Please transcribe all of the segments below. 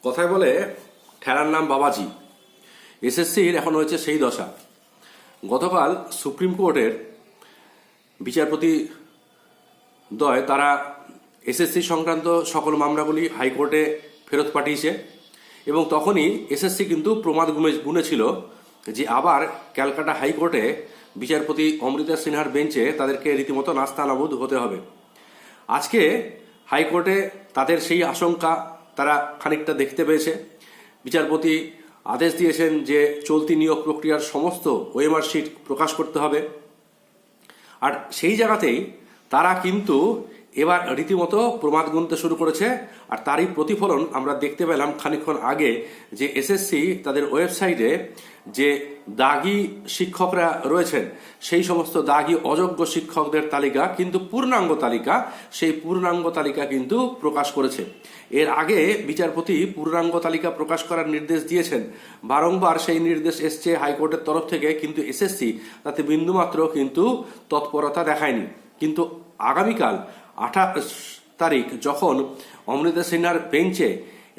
কথায় বলে ঠেলার নাম বাবাজি। এসএসসির এখন হয়েছে সেই দশা। গতকাল সুপ্রিম কোর্টের বিচারপতি দ্বয় তারা এসএসসি সংক্রান্ত সকল মামলাগুলি হাইকোর্টে ফেরত পাঠিয়েছে এবং তখনই এসএসসি কিন্তু প্রমাদ গুনেছিল যে আবার ক্যালকাটা হাইকোর্টে বিচারপতি অমৃতা সিনহার বেঞ্চে তাদেরকে রীতিমতো নাস্তানাবুদ হতে হবে। আজকে হাইকোর্টে তাদের সেই আশঙ্কা তারা খানিকটা দেখতে পেয়েছে। বিচারপতি আদেশ দিয়েছেন যে চলতি নিয়োগ প্রক্রিয়ার সমস্ত ওএমআর শিট প্রকাশ করতে হবে। আর সেই জায়গাতেই তারা কিন্তু এবার রীতিমতো প্রমাদ গুনতে শুরু করেছে। আর তারই প্রতিফলন আমরা দেখতে পেলাম খানিকক্ষণ আগে যে এসএসসি তাদের ওয়েবসাইটে যে দাগি শিক্ষকরা রয়েছেন সেই সমস্ত দাগি অযোগ্য শিক্ষকদের তালিকা কিন্তু পূর্ণাঙ্গ তালিকা, সেই পূর্ণাঙ্গ তালিকা কিন্তু প্রকাশ করেছে। এর আগে বিচারপতি পূর্ণাঙ্গ তালিকা প্রকাশ করার নির্দেশ দিয়েছেন, বারংবার সেই নির্দেশ এসছে হাইকোর্টের তরফ থেকে, কিন্তু এসএসসি তাতে বিন্দুমাত্র কিন্তু তৎপরতা দেখায়নি। কিন্তু আগামীকাল 28 তারিখ যখন অমৃতা সিনহার বেঞ্চে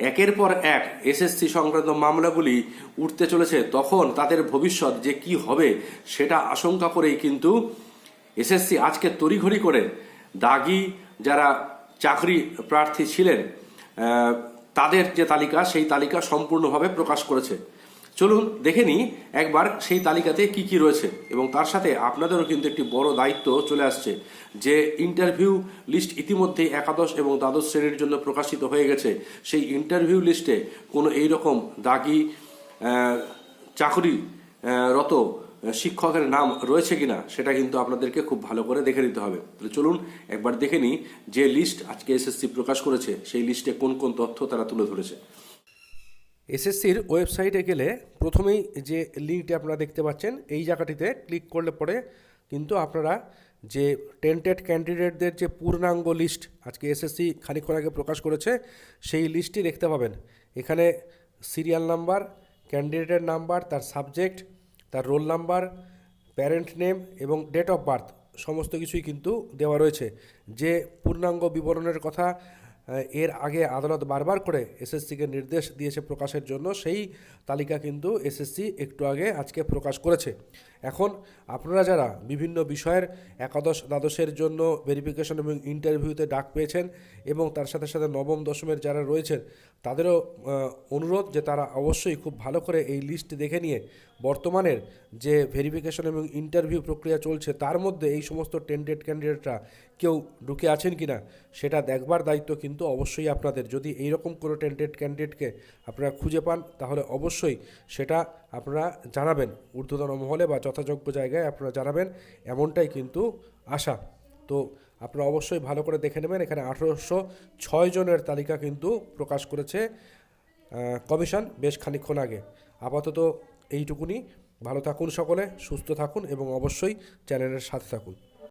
একের পর এক এসএসসি সংক্রান্ত মামলাগুলি উঠতে চলেছে, তখন তাদের ভবিষ্যৎ যে কি হবে সেটা আশঙ্কা করেই কিন্তু এসএসসি আজকে তড়িঘড়ি করে দাগি যারা চাকরি প্রার্থী ছিলেন তাদের যে তালিকা সেই তালিকা সম্পূর্ণভাবে প্রকাশ করেছে। চলুন দেখে নিই একবার সেই তালিকাতে কি কি রয়েছে। এবং তার সাথে আপনাদেরও কিন্তু একটি বড় দায়িত্ব চলে আসছে যে ইন্টারভিউ লিস্ট ইতিমধ্যেই একাদশ এবং দ্বাদশ শ্রেণীর জন্য প্রকাশিত হয়ে গেছে। সেই ইন্টারভিউ লিস্টে কোনো এইরকম দাগি চাকরিরত শিক্ষকের নাম রয়েছে কিনা সেটা কিন্তু আপনাদেরকে খুব ভালো করে দেখে নিতে হবে। তাহলে চলুন একবার দেখে নিই যে লিস্ট আজকে এসএসসি প্রকাশ করেছে সেই লিস্টে কোন কোন তথ্য তারা তুলে ধরেছে। এসএসসির ওয়েবসাইটে গেলে প্রথমেই যে লিঙ্কটি আপনারা দেখতে পাচ্ছেন এই জায়গাটিতে ক্লিক করলে পরে কিন্তু আপনারা যে টেন্টেড ক্যান্ডিডেটদের যে পূর্ণাঙ্গ লিস্ট আজকে এসএসসি খানিকক্ষণ আগে প্রকাশ করেছে সেই লিস্টটি দেখতে পাবেন। এখানে সিরিয়াল নাম্বার, ক্যান্ডিডেটের নাম্বার, তার সাবজেক্ট, তার রোল নাম্বার, প্যারেন্ট নেম এবং ডেট অফ বার্থ সমস্ত কিছুই কিন্তু দেওয়া রয়েছে। যে পূর্ণাঙ্গ বিবরণের কথা এর আগে আদালত বারবার করে এসএসসিকে নির্দেশ দিয়েছে প্রকাশের জন্য, সেই তালিকা কিন্তু এসএসসি একটু আগে আজকে প্রকাশ করেছে। এখন আপনারা যারা বিভিন্ন বিষয়ের একাদশ দ্বাদশের জন্য ভেরিফিকেশন এবং ইন্টারভিউতে ডাক পেয়েছেন এবং তার সাথে সাথে নবম দশমের যারা রয়েছেন তাদেরও অনুরোধ যে তারা অবশ্যই খুব ভালো করে এই লিস্ট দেখে নিয়ে বর্তমানের যে ভেরিফিকেশন এবং ইন্টারভিউ প্রক্রিয়া চলছে তার মধ্যে এই সমস্ত টেন্টেড ক্যান্ডিডেটরা কেউ ঢুকে আছেন কিনা সেটা দেখবার দায়িত্ব কিন্তু অবশ্যই আপনাদের। যদি এইরকম কোনো টেন্টেড ক্যান্ডিডেটকে আপনারা খুঁজে পান তাহলে অবশ্যই সেটা আপনারা জানাবেন ঊর্ধ্বতন মহলে বা যথাযোগ্য জায়গায় আপনারা জানাবেন, এমনটাই কিন্তু আশা। তো আপনারা অবশ্যই ভালো করে দেখে নেবেন। এখানে 1806 জনের তালিকা কিন্তু প্রকাশ করেছে কমিশন বেশ খানিকক্ষণ আগে। আপাতত এইটুকুনি। ভালো থাকুন সকলে, সুস্থ থাকুন এবং অবশ্যই চ্যানেলের সাথে থাকুন।